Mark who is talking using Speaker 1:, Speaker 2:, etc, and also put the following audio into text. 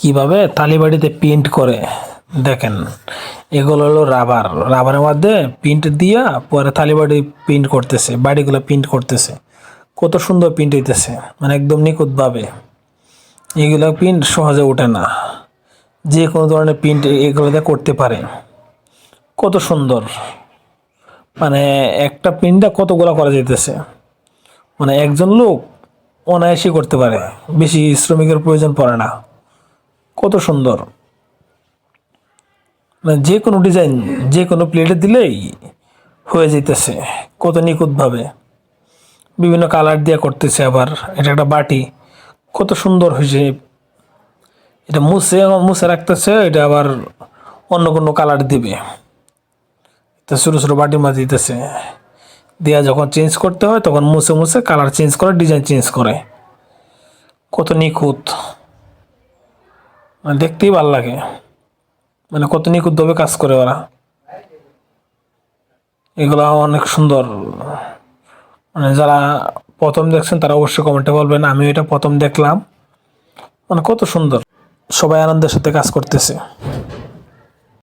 Speaker 1: কিভাবে তালিবাড়িতে প্রিন্ট করে দেখেন। এগুলো হলো রাবারের মধ্যে প্রিন্ট দিয়া পরে তালিবাড়ি প্রিন্ট করতেছে, বাড়িগুলো প্রিন্ট করতেছে। কত সুন্দর প্রিন্ট হইতেছে, মানে একদম নিখুঁতভাবে। এগুলো প্রিন্ট সহজে ওঠে না, যে কোনো ধরনের প্রিন্ট এগুলোতে করতে পারে। কত সুন্দর, মানে একটা প্রিন্টটা কতগুলো করা যাইতেছে, মানে একজন লোক অনায়াসই করতে পারে, বেশি শ্রমিকের প্রয়োজন পড়ে না। কত সুন্দর, মানে যে কোনো ডিজাইন যে কোনো প্লেটে দিলেই হয়ে যাইতেছে কত নিখুঁতভাবে। বিভিন্ন কালার দিয়ে করতেছে। আবার এটা একটা বাটি, কত সুন্দর হয়েছে। এটা মুছে মুছে রাখতেছে, এটা আবার অন্য কোনো কালার দিবে। তো ছোটো ছোটো বাটির মাঝে দিতেছে, দিয়া যখন চেঞ্জ করতে হয় তখন মুছে মুছে কালার চেঞ্জ করে, ডিজাইন চেঞ্জ করে। কত নিখুঁত, মানে দেখতেই ভালো লাগে, মানে কত নিখুঁতভাবে কাজ করে ওরা। এগুলো অনেক সুন্দর। মানে যারা প্রথম দেখছেন তারা অবশ্যই কমেন্টে বলবেন, আমি এটা প্রথম দেখলাম। মানে কত সুন্দর, সবাই আনন্দের সাথে কাজ করতেছে।